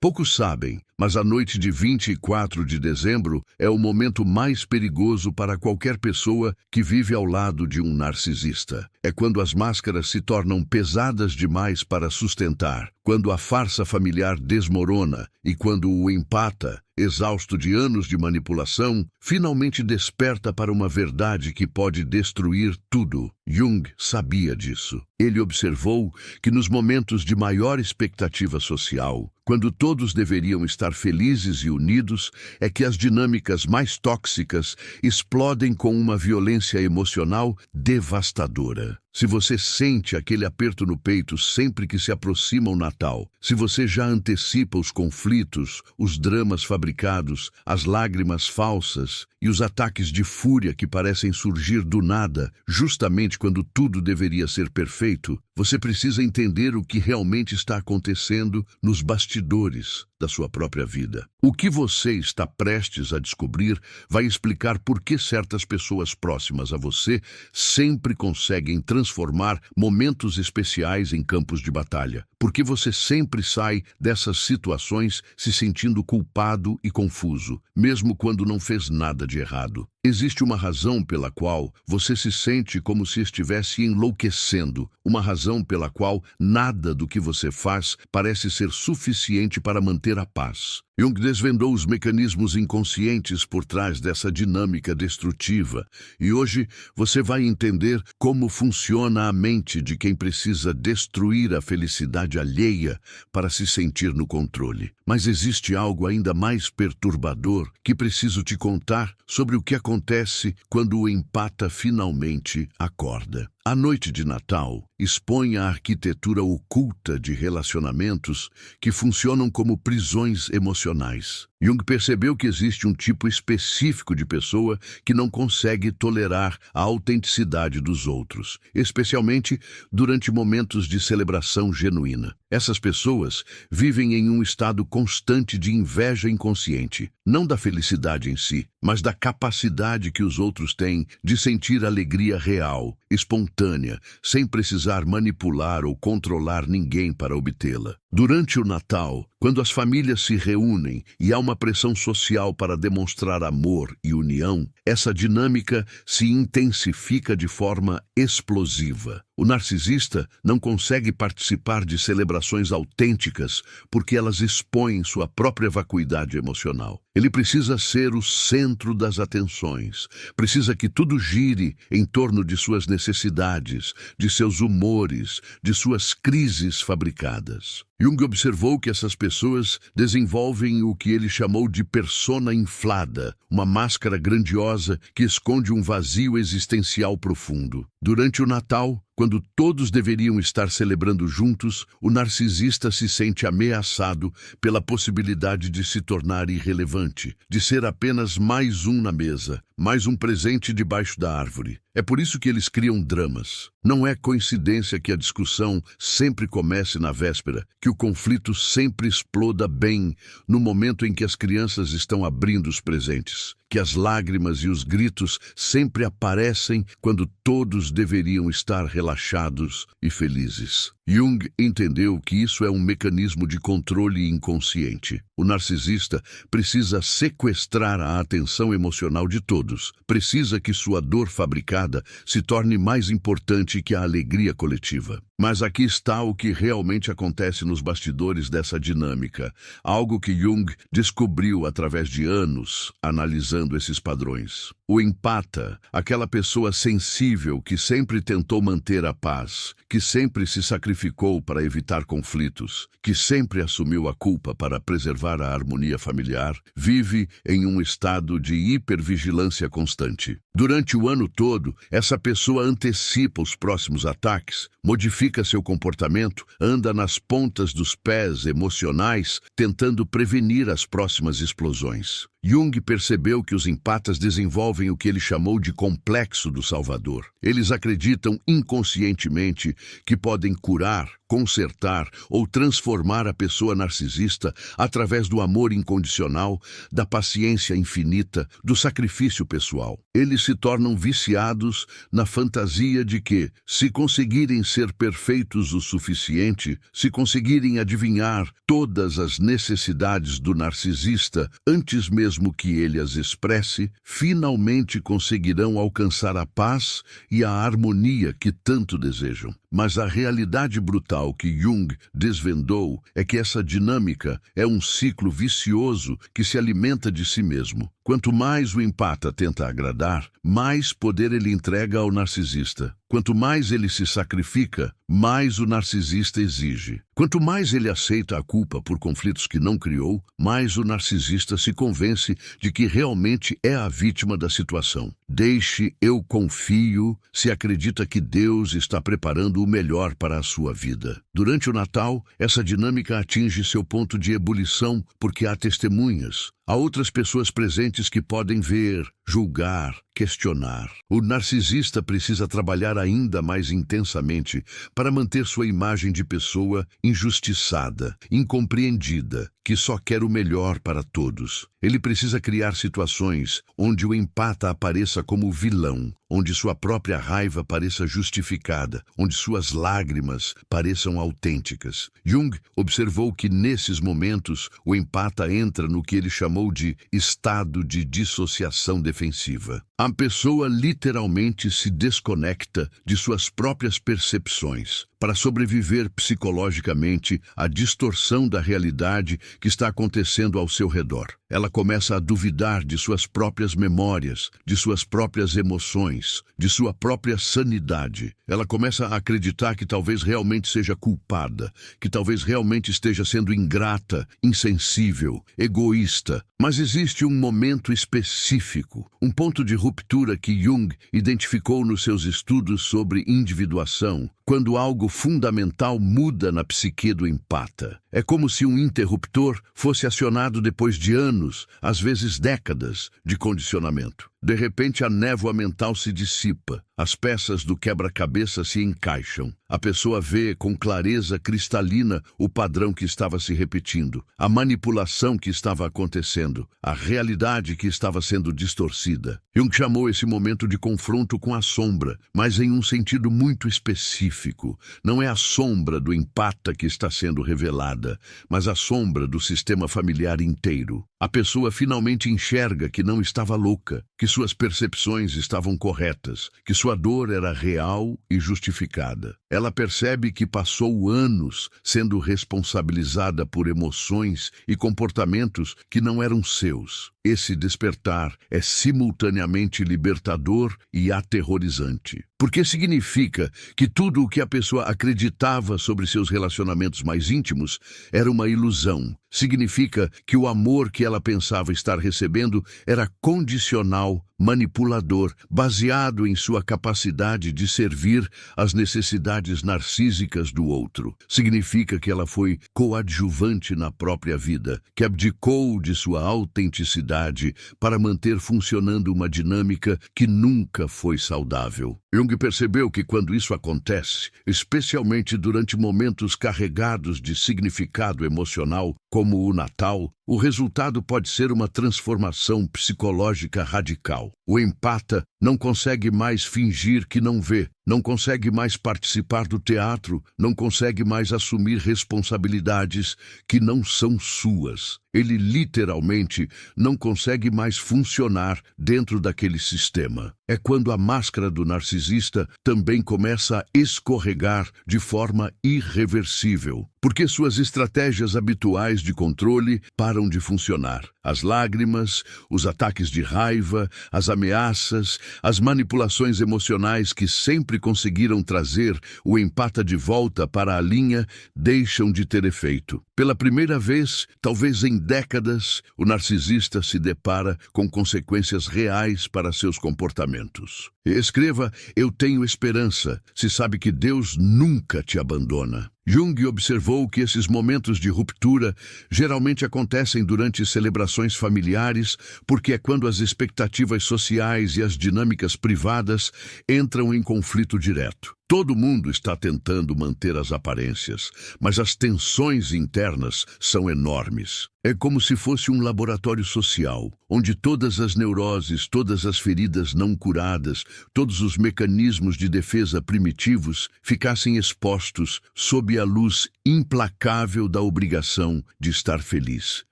Poucos sabem, mas a noite de 24 de dezembro é o momento mais perigoso para qualquer pessoa que vive ao lado de um narcisista. É quando as máscaras se tornam pesadas demais para sustentar, quando a farsa familiar desmorona e quando o empata, exausto de anos de manipulação, finalmente desperta para uma verdade que pode destruir tudo. Jung sabia disso. Ele observou que nos momentos de maior expectativa social, quando todos deveriam estar felizes e unidos, é que as dinâmicas mais tóxicas explodem com uma violência emocional devastadora. Se você sente aquele aperto no peito sempre que se aproxima o Natal, se você já antecipa os conflitos, os dramas fabricados, as lágrimas falsas e os ataques de fúria que parecem surgir do nada, justamente quando tudo deveria ser perfeito, você precisa entender o que realmente está acontecendo nos bastidores da sua própria vida. O que você está prestes a descobrir vai explicar por que certas pessoas próximas a você sempre conseguem transformar momentos especiais em campos de batalha. Por que você sempre sai dessas situações se sentindo culpado e confuso, mesmo quando não fez nada de errado. Existe uma razão pela qual você se sente como se estivesse enlouquecendo, uma razão pela qual nada do que você faz parece ser suficiente para manter a paz. Jung desvendou os mecanismos inconscientes por trás dessa dinâmica destrutiva, e hoje você vai entender como funciona a mente de quem precisa destruir a felicidade alheia para se sentir no controle. Mas existe algo ainda mais perturbador que preciso te contar sobre o que acontece quando o empata finalmente acorda. A noite de Natal expõe a arquitetura oculta de relacionamentos que funcionam como prisões emocionais. Jung percebeu que existe um tipo específico de pessoa que não consegue tolerar a autenticidade dos outros, especialmente durante momentos de celebração genuína. Essas pessoas vivem em um estado constante de inveja inconsciente, não da felicidade em si, mas da capacidade que os outros têm de sentir alegria real, espontânea, sem precisar manipular ou controlar ninguém para obtê-la. Durante o Natal, quando as famílias se reúnem e há uma pressão social para demonstrar amor e união, essa dinâmica se intensifica de forma explosiva. O narcisista não consegue participar de celebrações autênticas porque elas expõem sua própria vacuidade emocional. Ele precisa ser o centro das atenções, precisa que tudo gire em torno de suas necessidades, de seus humores, de suas crises fabricadas. Jung observou que essas pessoas desenvolvem o que ele chamou de persona inflada, uma máscara grandiosa que esconde um vazio existencial profundo. Durante o Natal, quando todos deveriam estar celebrando juntos, o narcisista se sente ameaçado pela possibilidade de se tornar irrelevante, de ser apenas mais um na mesa, mais um presente debaixo da árvore. É por isso que eles criam dramas. Não é coincidência que a discussão sempre comece na véspera, que o conflito sempre exploda bem no momento em que as crianças estão abrindo os presentes, que as lágrimas e os gritos sempre aparecem quando todos deveriam estar relaxados e felizes. Jung entendeu que isso é um mecanismo de controle inconsciente. O narcisista precisa sequestrar a atenção emocional de todos, precisa que sua dor fabricada se torne mais importante que a alegria coletiva. Mas aqui está o que realmente acontece nos bastidores dessa dinâmica, algo que Jung descobriu através de anos analisando esses padrões. O empata, aquela pessoa sensível que sempre tentou manter a paz, que sempre se sacrificou para evitar conflitos, que sempre assumiu a culpa para preservar a harmonia familiar, vive em um estado de hipervigilância constante. Durante o ano todo, essa pessoa antecipa os próximos ataques, modifica seu comportamento, anda nas pontas dos pés emocionais, tentando prevenir as próximas explosões. Jung percebeu que os empatas desenvolvem o que ele chamou de complexo do Salvador. Eles acreditam inconscientemente que podem curar, consertar ou transformar a pessoa narcisista através do amor incondicional, da paciência infinita, do sacrifício pessoal. Eles se tornam viciados na fantasia de que, se conseguirem ser perfeitos o suficiente, se conseguirem adivinhar todas as necessidades do narcisista antes mesmo que ele as expresse, finalmente conseguirão alcançar a paz e a harmonia que tanto desejam. Mas a realidade brutal que Jung desvendou é que essa dinâmica é um ciclo vicioso que se alimenta de si mesmo. Quanto mais o empata tenta agradar, mais poder ele entrega ao narcisista. Quanto mais ele se sacrifica, mais o narcisista exige. Quanto mais ele aceita a culpa por conflitos que não criou, mais o narcisista se convence de que realmente é a vítima da situação. Deixe, eu confio, se acredita que Deus está preparando o melhor para a sua vida. Durante o Natal, essa dinâmica atinge seu ponto de ebulição porque há testemunhas. Há outras pessoas presentes que podem ver, julgar, questionar. O narcisista precisa trabalhar ainda mais intensamente para manter sua imagem de pessoa injustiçada, incompreendida, que só quer o melhor para todos. Ele precisa criar situações onde o empata apareça como vilão, onde sua própria raiva pareça justificada, onde suas lágrimas pareçam autênticas. Jung observou que nesses momentos o empata entra no que ele chamou de estado de dissociação defensiva. A pessoa literalmente se desconecta de suas próprias percepções para sobreviver psicologicamente à distorção da realidade que está acontecendo ao seu redor. Ela começa a duvidar de suas próprias memórias, de suas próprias emoções, de sua própria sanidade. Ela começa a acreditar que talvez realmente seja culpada, que talvez realmente esteja sendo ingrata, insensível, egoísta. Mas existe um momento específico, um ponto de ruptura que Jung identificou nos seus estudos sobre individuação, quando algo fundamental muda na psique do empata. É como se um interruptor fosse acionado depois de anos, às vezes décadas, de condicionamento. De repente, a névoa mental se dissipa, as peças do quebra-cabeça se encaixam. A pessoa vê com clareza cristalina o padrão que estava se repetindo, a manipulação que estava acontecendo, a realidade que estava sendo distorcida. Jung chamou esse momento de confronto com a sombra, mas em um sentido muito específico. Não é a sombra do empata que está sendo revelada, mas a sombra do sistema familiar inteiro. A pessoa finalmente enxerga que não estava louca, que suas percepções estavam corretas, que sua dor era real e justificada. Ela percebe que passou anos sendo responsabilizada por emoções e comportamentos que não eram seus. Esse despertar é simultaneamente libertador e aterrorizante, porque significa que tudo o que a pessoa acreditava sobre seus relacionamentos mais íntimos era uma ilusão. Significa que o amor que ela pensava estar recebendo era condicional, manipulador, baseado em sua capacidade de servir às necessidades narcísicas do outro. Significa que ela foi coadjuvante na própria vida, que abdicou de sua autenticidade para manter funcionando uma dinâmica que nunca foi saudável. Jung percebeu que quando isso acontece, especialmente durante momentos carregados de significado emocional, como o Natal, o resultado pode ser uma transformação psicológica radical. O empata não consegue mais fingir que não vê, não consegue mais participar do teatro, não consegue mais assumir responsabilidades que não são suas. Ele literalmente não consegue mais funcionar dentro daquele sistema. É quando a máscara do narcisista também começa a escorregar de forma irreversível, porque suas estratégias habituais de controle param de funcionar. As lágrimas, os ataques de raiva, as ameaças, as manipulações emocionais que sempre conseguiram trazer o empata de volta para a linha deixam de ter efeito. Pela primeira vez, talvez em décadas, o narcisista se depara com consequências reais para seus comportamentos. Escreva: eu tenho esperança, se sabe que Deus nunca te abandona. Jung observou que esses momentos de ruptura geralmente acontecem durante celebrações familiares, porque é quando as expectativas sociais e as dinâmicas privadas entram em conflito direto. Todo mundo está tentando manter as aparências, mas as tensões internas são enormes. É como se fosse um laboratório social, onde todas as neuroses, todas as feridas não curadas, todos os mecanismos de defesa primitivos ficassem expostos sob a luz implacável da obrigação de estar feliz.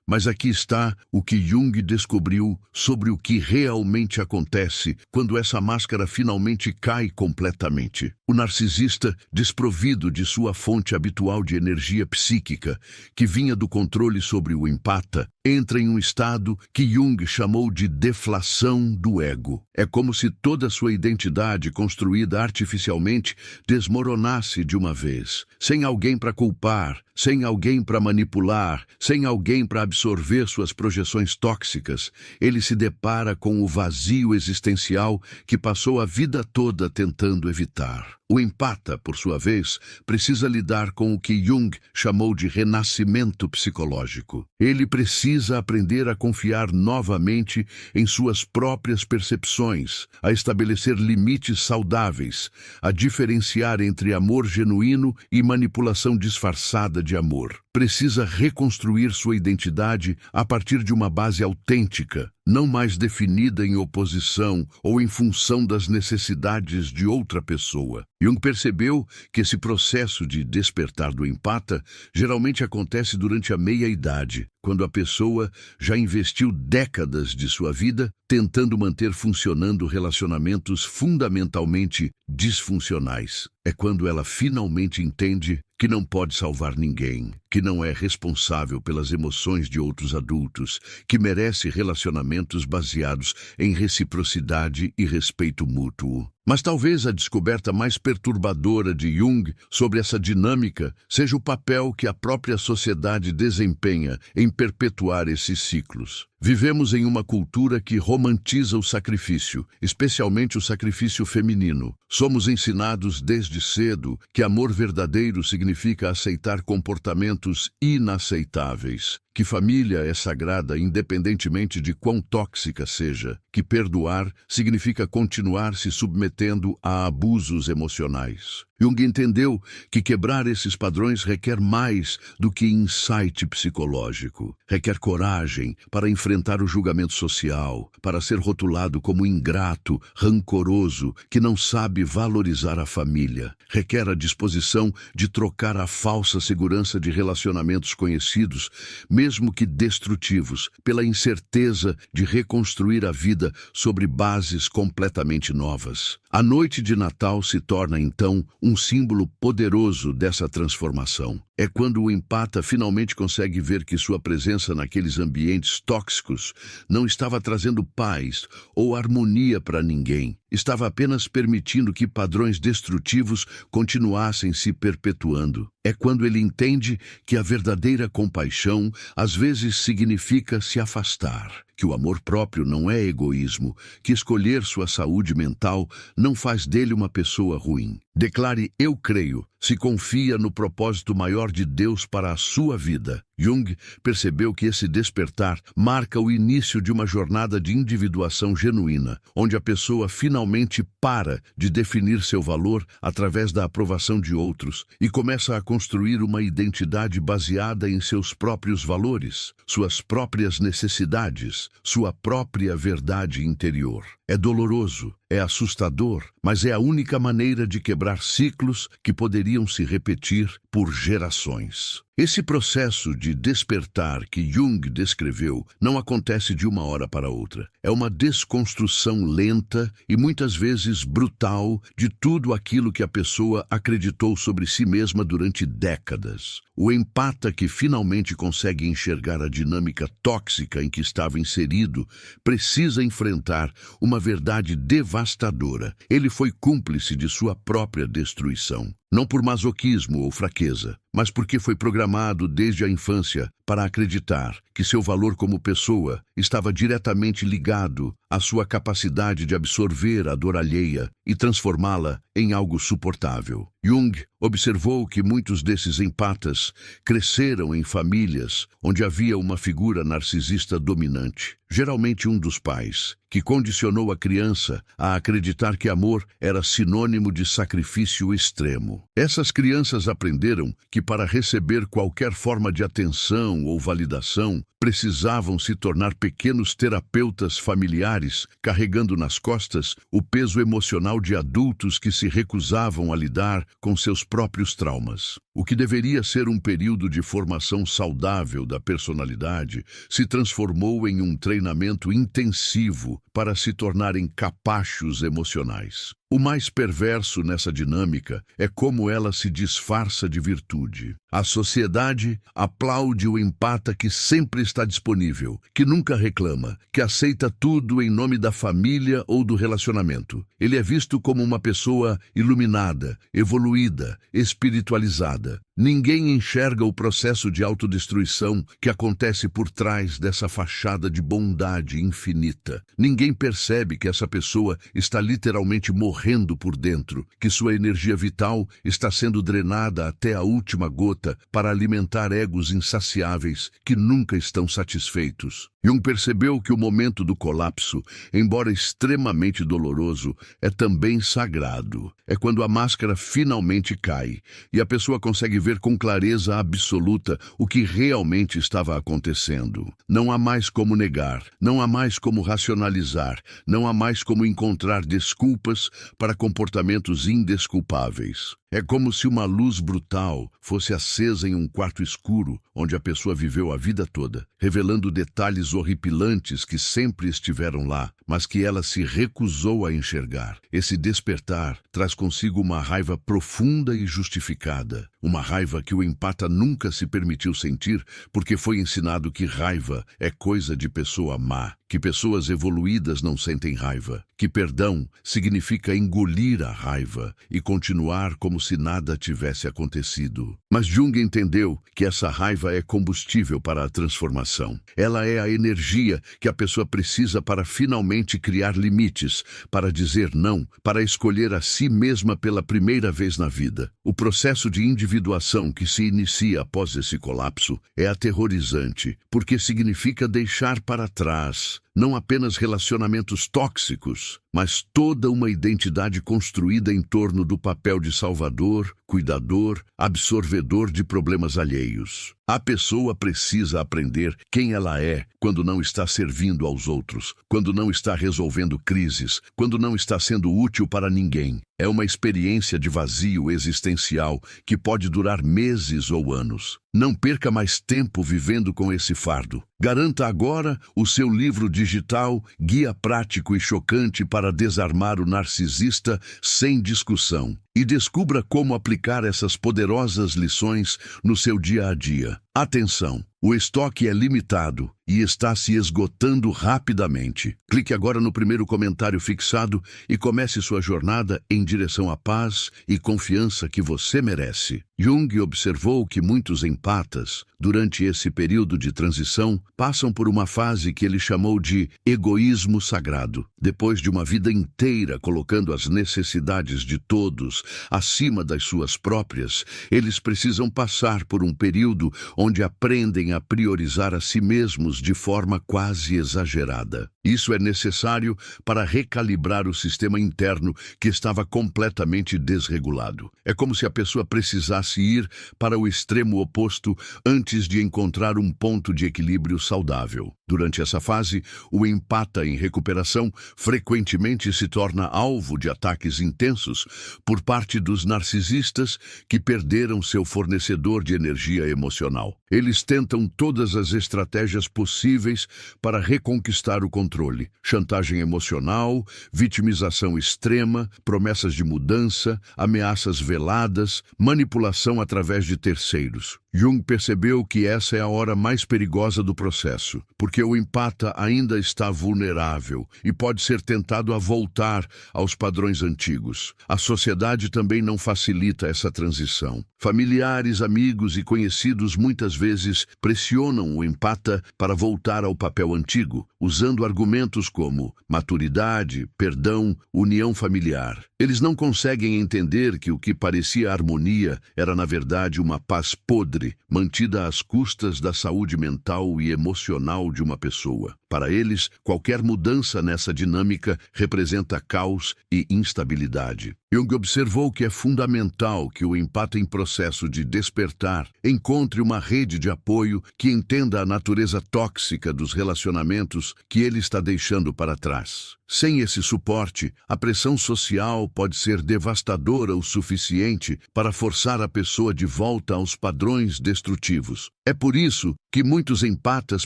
Mas aqui está o que Jung descobriu sobre o que realmente acontece quando essa máscara finalmente cai completamente. O narcisista, desprovido de sua fonte habitual de energia psíquica, que vinha do controle sobre o empata, entra em um estado que Jung chamou de deflação do ego. É como se toda sua identidade construída artificialmente desmoronasse de uma vez, sem alguém para culpar, sem alguém para manipular, sem alguém para absorver suas projeções tóxicas. Ele se depara com o vazio existencial que passou a vida toda tentando evitar. O empata, por sua vez, precisa lidar com o que Jung chamou de renascimento psicológico. Ele precisa aprender a confiar novamente em suas próprias percepções, a estabelecer limites saudáveis, a diferenciar entre amor genuíno e manipulação disfarçada de amor. Precisa reconstruir sua identidade a partir de uma base autêntica, não mais definida em oposição ou em função das necessidades de outra pessoa. Jung percebeu que esse processo de despertar do empata geralmente acontece durante a meia-idade, quando a pessoa já investiu décadas de sua vida tentando manter funcionando relacionamentos fundamentalmente disfuncionais. É quando ela finalmente entende que não pode salvar ninguém, que não é responsável pelas emoções de outros adultos, que merece relacionamentos baseados em reciprocidade e respeito mútuo. Mas talvez a descoberta mais perturbadora de Jung sobre essa dinâmica seja o papel que a própria sociedade desempenha em perpetuar esses ciclos. Vivemos em uma cultura que romantiza o sacrifício, especialmente o sacrifício feminino. Somos ensinados desde cedo que amor verdadeiro significa aceitar comportamentos inaceitáveis, que família é sagrada independentemente de quão tóxica seja, que perdoar significa continuar se submetendo a abusos emocionais. Jung entendeu que quebrar esses padrões requer mais do que insight psicológico. Requer coragem para enfrentar o julgamento social, para ser rotulado como ingrato, rancoroso, que não sabe valorizar a família. Requer a disposição de trocar a falsa segurança de relacionamentos conhecidos, mesmo que destrutivos, pela incerteza de reconstruir a vida sobre bases completamente novas. A noite de Natal se torna, então, um símbolo poderoso dessa transformação. É quando o empata finalmente consegue ver que sua presença naqueles ambientes tóxicos não estava trazendo paz ou harmonia para ninguém. Estava apenas permitindo que padrões destrutivos continuassem se perpetuando. É quando ele entende que a verdadeira compaixão às vezes significa se afastar, que o amor próprio não é egoísmo, que escolher sua saúde mental não faz dele uma pessoa ruim. Declare "eu creio", se confia no propósito maior de Deus para a sua vida. Jung percebeu que esse despertar marca o início de uma jornada de individuação genuína, onde a pessoa finalmente para de definir seu valor através da aprovação de outros e começa a construir uma identidade baseada em seus próprios valores, suas próprias necessidades, sua própria verdade interior. É doloroso, é assustador, mas é a única maneira de quebrar ciclos que poderiam se repetir por gerações. Esse processo de despertar que Jung descreveu não acontece de uma hora para outra. É uma desconstrução lenta e muitas vezes brutal de tudo aquilo que a pessoa acreditou sobre si mesma durante décadas. O empata que finalmente consegue enxergar a dinâmica tóxica em que estava inserido precisa enfrentar uma verdade devastadora. Ele foi cúmplice de sua própria destruição. não por masoquismo ou fraqueza, mas porque foi programado desde a infância para acreditar que seu valor como pessoa estava diretamente ligado à sua capacidade de absorver a dor alheia e transformá-la em algo suportável. Jung observou que muitos desses empatas cresceram em famílias onde havia uma figura narcisista dominante, geralmente um dos pais, que condicionou a criança a acreditar que amor era sinônimo de sacrifício extremo. Essas crianças aprenderam que para receber qualquer forma de atenção ou validação, precisavam se tornar pequenos terapeutas familiares, carregando nas costas o peso emocional de adultos que se recusavam a lidar com seus próprios traumas. O que deveria ser um período de formação saudável da personalidade se transformou em um treinamento intensivo para se tornarem capachos emocionais. O mais perverso nessa dinâmica é como ela se disfarça de virtude. A sociedade aplaude o empata que sempre está disponível, que nunca reclama, que aceita tudo em nome da família ou do relacionamento. Ele é visto como uma pessoa iluminada, evoluída, espiritualizada. Ninguém enxerga o processo de autodestruição que acontece por trás dessa fachada de bondade infinita. Ninguém percebe que essa pessoa está literalmente morrendo por dentro, que sua energia vital está sendo drenada até a última gota para alimentar egos insaciáveis que nunca estão satisfeitos. Jung percebeu que o momento do colapso, embora extremamente doloroso, é também sagrado. É quando a máscara finalmente cai e a pessoa consegue ver com clareza absoluta o que realmente estava acontecendo. Não há mais como negar, não há mais como racionalizar, não há mais como encontrar desculpas para comportamentos indesculpáveis. É como se uma luz brutal fosse acesa em um quarto escuro, onde a pessoa viveu a vida toda, revelando detalhes horripilantes que sempre estiveram lá, mas que ela se recusou a enxergar. Esse despertar traz consigo uma raiva profunda e justificada, uma raiva que o empata nunca se permitiu sentir, porque foi ensinado que raiva é coisa de pessoa má, que pessoas evoluídas não sentem raiva, que perdão significa engolir a raiva e continuar como se nada tivesse acontecido. Mas Jung entendeu que essa raiva é combustível para a transformação. Ela é a energia que a pessoa precisa para finalmente criar limites, para dizer não, para escolher a si mesma pela primeira vez na vida. O processo de individuação que se inicia após esse colapso é aterrorizante, porque significa deixar para trás não apenas relacionamentos tóxicos, mas toda uma identidade construída em torno do papel de salvador, cuidador, absorvedor de problemas alheios. A pessoa precisa aprender quem ela é quando não está servindo aos outros, quando não está resolvendo crises, quando não está sendo útil para ninguém. É uma experiência de vazio existencial que pode durar meses ou anos. Não perca mais tempo vivendo com esse fardo. Garanta agora o seu livro digital Guia Prático e Chocante para Desarmar o Narcisista sem discussão. E descubra como aplicar essas poderosas lições no seu dia a dia. Atenção! O estoque é limitado e está se esgotando rapidamente. Clique agora no primeiro comentário fixado e comece sua jornada em direção à paz e confiança que você merece. Jung observou que muitos empatas, durante esse período de transição, passam por uma fase que ele chamou de egoísmo sagrado. Depois de uma vida inteira colocando as necessidades de todos acima das suas próprias, eles precisam passar por um período onde aprendem a priorizar a si mesmos de forma quase exagerada. Isso é necessário para recalibrar o sistema interno que estava completamente desregulado. É como se a pessoa precisasse ir para o extremo oposto antes de encontrar um ponto de equilíbrio saudável. Durante essa fase, o empata em recuperação frequentemente se torna alvo de ataques intensos por parte dos narcisistas que perderam seu fornecedor de energia emocional. Eles tentam todas as estratégias possíveis para reconquistar o controle controle, chantagem emocional, vitimização extrema, promessas de mudança, ameaças veladas, manipulação através de terceiros. Jung percebeu que essa é a hora mais perigosa do processo, porque o empata ainda está vulnerável e pode ser tentado a voltar aos padrões antigos. A sociedade também não facilita essa transição. Familiares, amigos e conhecidos muitas vezes pressionam o empata para voltar ao papel antigo, usando argumentos como maturidade, perdão, união familiar. Eles não conseguem entender que o que parecia harmonia era, na verdade, uma paz podre, mantida às custas da saúde mental e emocional de uma pessoa. Para eles, qualquer mudança nessa dinâmica representa caos e instabilidade. Jung observou que é fundamental que o empata em processo de despertar encontre uma rede de apoio que entenda a natureza tóxica dos relacionamentos que ele está deixando para trás. Sem esse suporte, a pressão social pode ser devastadora o suficiente para forçar a pessoa de volta aos padrões destrutivos. É por isso que muitos empatas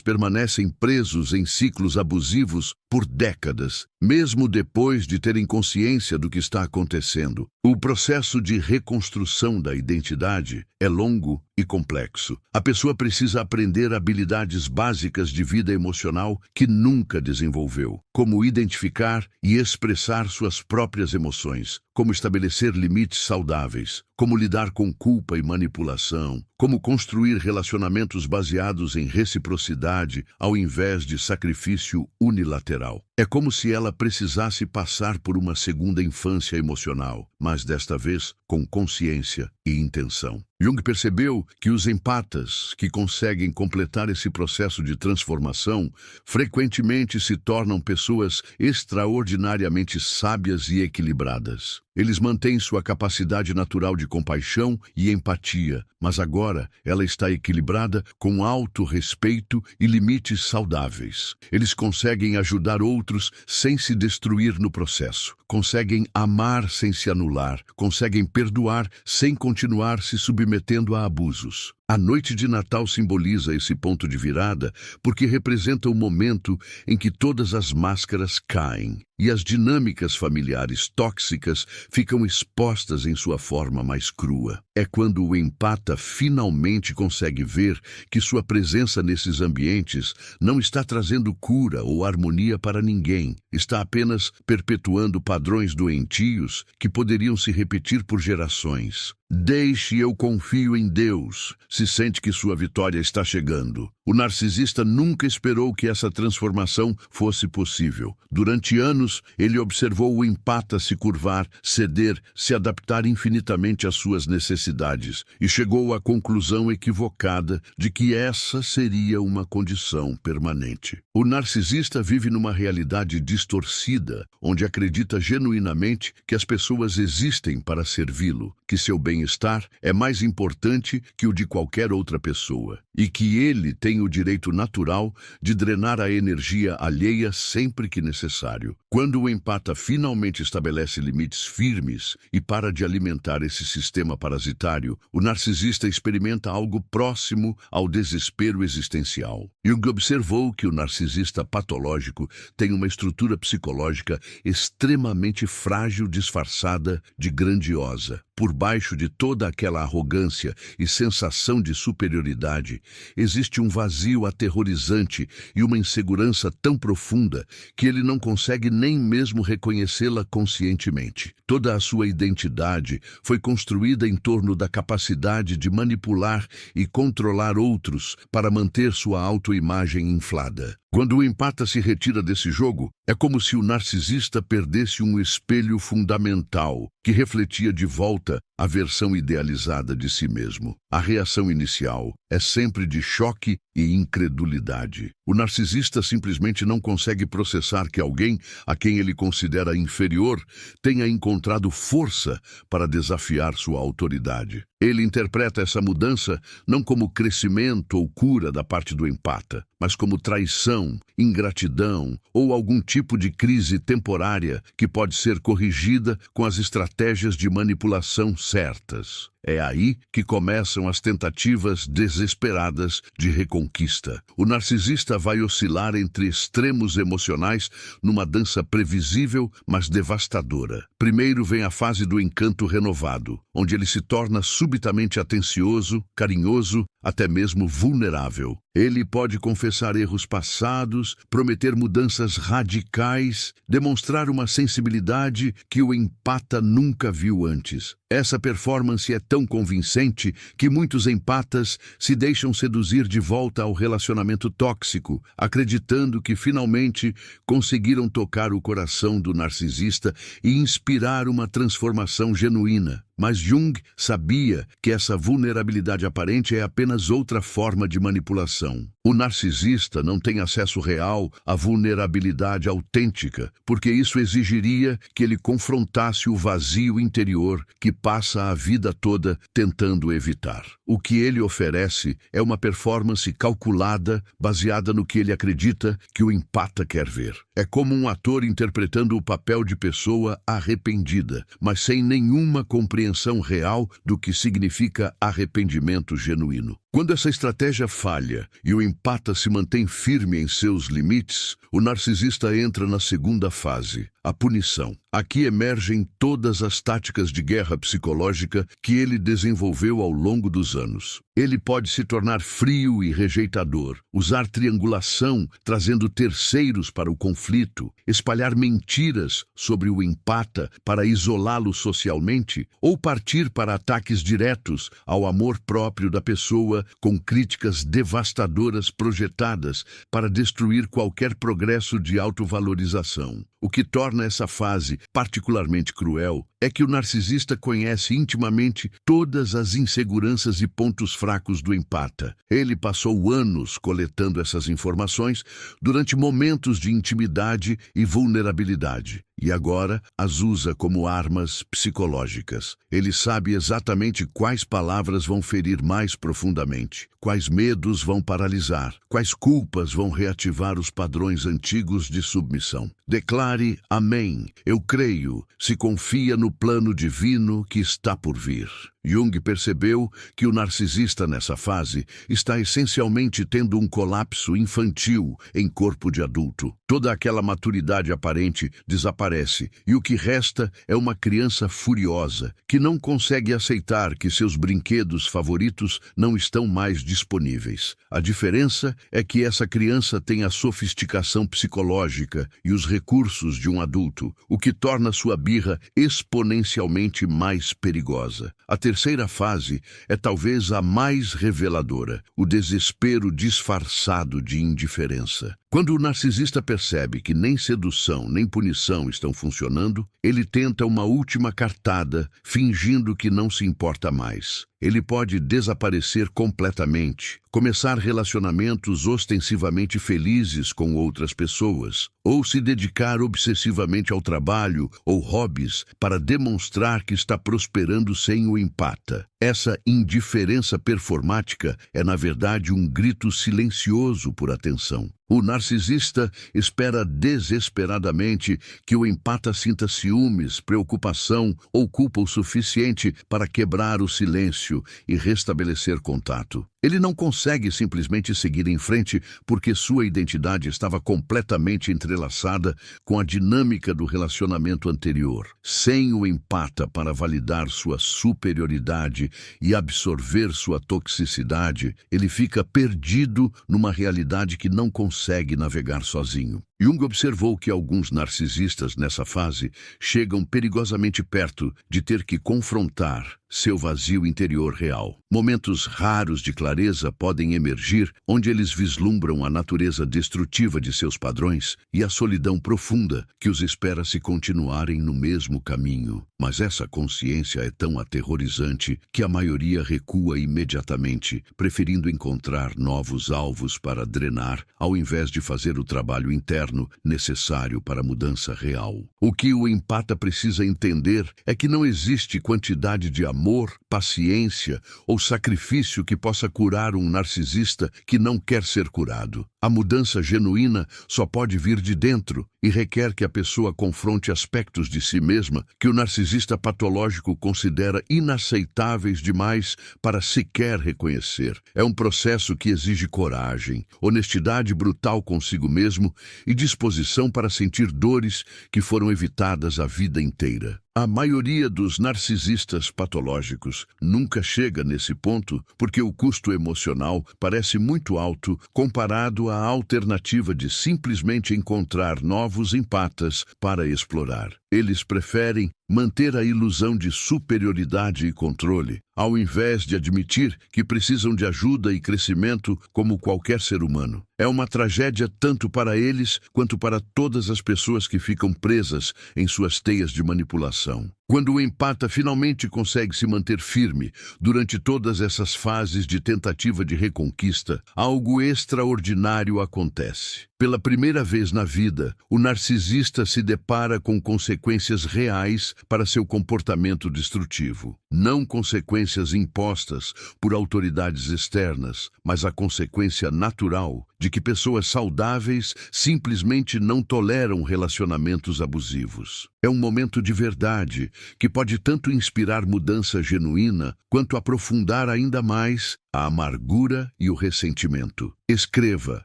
permanecem presos em ciclos abusivos por décadas, mesmo depois de terem consciência do que está acontecendo. O processo de reconstrução da identidade é longo e complexo. A pessoa precisa aprender habilidades básicas de vida emocional que nunca desenvolveu, como identificar e expressar suas próprias emoções, como estabelecer limites saudáveis, como lidar com culpa e manipulação, como construir relacionamentos baseados em reciprocidade ao invés de sacrifício unilateral. É como se ela precisasse passar por uma segunda infância emocional, mas desta vez com consciência e intenção. Jung percebeu que os empatas que conseguem completar esse processo de transformação frequentemente se tornam pessoas extraordinariamente sábias e equilibradas. Eles mantêm sua capacidade natural de compaixão e empatia, mas agora ela está equilibrada com autorrespeito e limites saudáveis. Eles conseguem ajudar outros sem se destruir no processo. Conseguem amar sem se anular. Conseguem perdoar sem continuar se submetendo a abusos. A noite de Natal simboliza esse ponto de virada porque representa o momento em que todas as máscaras caem e as dinâmicas familiares tóxicas ficam expostas em sua forma mais crua. É quando o empata finalmente consegue ver que sua presença nesses ambientes não está trazendo cura ou harmonia para ninguém, está apenas perpetuando padrões doentios que poderiam se repetir por gerações. Deixe eu confio em Deus, se sente que sua vitória está chegando. O narcisista nunca esperou que essa transformação fosse possível. Durante anos, ele observou o empata se curvar, ceder, se adaptar infinitamente às suas necessidades e chegou à conclusão equivocada de que essa seria uma condição permanente. O narcisista vive numa realidade distorcida, onde acredita genuinamente que as pessoas existem para servi-lo, que seu bem-estar é mais importante que o de qualquer outra pessoa e que ele tem o direito natural de drenar a energia alheia sempre que necessário. Quando o empata finalmente estabelece limites firmes e para de alimentar esse sistema parasitário, o narcisista experimenta algo próximo ao desespero existencial. Jung observou que o narcisista patológico tem uma estrutura psicológica extremamente frágil, disfarçada de grandiosa. Por baixo de toda aquela arrogância e sensação de superioridade, existe um vazio aterrorizante e uma insegurança tão profunda que ele não consegue nem mesmo reconhecê-la conscientemente. Toda a sua identidade foi construída em torno da capacidade de manipular e controlar outros para manter sua autoimagem inflada. Quando o empata se retira desse jogo, é como se o narcisista perdesse um espelho fundamental que refletia de volta a versão idealizada de si mesmo. A reação inicial é sempre de choque e incredulidade. O narcisista simplesmente não consegue processar que alguém a quem ele considera inferior tenha encontrado força para desafiar sua autoridade. Ele interpreta essa mudança não como crescimento ou cura da parte do empata, mas como traição, ingratidão ou algum tipo de crise temporária que pode ser corrigida com as estratégias de manipulação certas. É aí que começam as tentativas desesperadas de reconquista. O narcisista vai oscilar entre extremos emocionais numa dança previsível, mas devastadora. Primeiro vem a fase do encanto renovado, onde ele se torna subitamente atencioso, carinhoso, até mesmo vulnerável. Ele pode confessar erros passados, prometer mudanças radicais, demonstrar uma sensibilidade que o empata nunca viu antes. Essa performance é tão convincente que muitos empatas se deixam seduzir de volta ao relacionamento tóxico, acreditando que finalmente conseguiram tocar o coração do narcisista e inspirar uma transformação genuína. Mas Jung sabia que essa vulnerabilidade aparente é apenas outra forma de manipulação. O narcisista não tem acesso real à vulnerabilidade autêntica, porque isso exigiria que ele confrontasse o vazio interior que passa a vida toda tentando evitar. O que ele oferece é uma performance calculada, baseada no que ele acredita que o empata quer ver. É como um ator interpretando o papel de pessoa arrependida, mas sem nenhuma compreensão real do que significa arrependimento genuíno. Quando essa estratégia falha e o empata se mantém firme em seus limites, o narcisista entra na segunda fase, a punição. Aqui emergem todas as táticas de guerra psicológica que ele desenvolveu ao longo dos anos. Ele pode se tornar frio e rejeitador, usar triangulação, trazendo terceiros para o conflito, espalhar mentiras sobre o empata para isolá-lo socialmente, ou partir para ataques diretos ao amor próprio da pessoa com críticas devastadoras projetadas para destruir qualquer progresso de autovalorização. O que torna essa fase particularmente cruel é que o narcisista conhece intimamente todas as inseguranças e pontos fracos do empata. Ele passou anos coletando essas informações durante momentos de intimidade e vulnerabilidade, e agora as usa como armas psicológicas. Ele sabe exatamente quais palavras vão ferir mais profundamente, quais medos vão paralisar, quais culpas vão reativar os padrões antigos de submissão. Declare amém, eu creio, se confia no plano divino que está por vir. Jung percebeu que o narcisista nessa fase está essencialmente tendo um colapso infantil em corpo de adulto. Toda aquela maturidade aparente desaparece e o que resta é uma criança furiosa que não consegue aceitar que seus brinquedos favoritos não estão mais disponíveis. A diferença é que essa criança tem a sofisticação psicológica e os recursos de um adulto, o que torna sua birra exponencialmente mais perigosa. A terceira fase é talvez a mais reveladora, o desespero disfarçado de indiferença. Quando o narcisista percebe que nem sedução nem punição estão funcionando, ele tenta uma última cartada, fingindo que não se importa mais. Ele pode desaparecer completamente, começar relacionamentos ostensivamente felizes com outras pessoas, ou se dedicar obsessivamente ao trabalho ou hobbies para demonstrar que está prosperando sem o empata. Essa indiferença performática é, na verdade, um grito silencioso por atenção. O narcisista espera desesperadamente que o empata sinta ciúmes, preocupação ou culpa o suficiente para quebrar o silêncio e restabelecer contato. Ele não consegue simplesmente seguir em frente porque sua identidade estava completamente entrelaçada com a dinâmica do relacionamento anterior. Sem o empata para validar sua superioridade e absorver sua toxicidade, ele fica perdido numa realidade que não consegue navegar sozinho. Jung observou que alguns narcisistas nessa fase chegam perigosamente perto de ter que confrontar seu vazio interior real. Momentos raros de clareza podem emergir onde eles vislumbram a natureza destrutiva de seus padrões e a solidão profunda que os espera se continuarem no mesmo caminho. Mas essa consciência é tão aterrorizante que a maioria recua imediatamente, preferindo encontrar novos alvos para drenar ao invés de fazer o trabalho interno interno necessário para a mudança real. O que o empata precisa entender é que não existe quantidade de amor, paciência ou sacrifício que possa curar um narcisista que não quer ser curado. A mudança genuína só pode vir de dentro e requer que a pessoa confronte aspectos de si mesma que o narcisista patológico considera inaceitáveis demais para sequer reconhecer. É um processo que exige coragem, honestidade brutal consigo mesmo e disposição para sentir dores que foram evitadas a vida inteira. A maioria dos narcisistas patológicos nunca chega nesse ponto porque o custo emocional parece muito alto comparado à alternativa de simplesmente encontrar novos empatas para explorar. Eles preferem manter a ilusão de superioridade e controle, ao invés de admitir que precisam de ajuda e crescimento como qualquer ser humano. É uma tragédia tanto para eles quanto para todas as pessoas que ficam presas em suas teias de manipulação. Quando o empata finalmente consegue se manter firme durante todas essas fases de tentativa de reconquista, algo extraordinário acontece. Pela primeira vez na vida, o narcisista se depara com consequências reais para seu comportamento destrutivo. Não consequências impostas por autoridades externas, mas a consequência natural de que pessoas saudáveis simplesmente não toleram relacionamentos abusivos. É um momento de verdade que pode tanto inspirar mudança genuína quanto aprofundar ainda mais a amargura e o ressentimento. Escreva: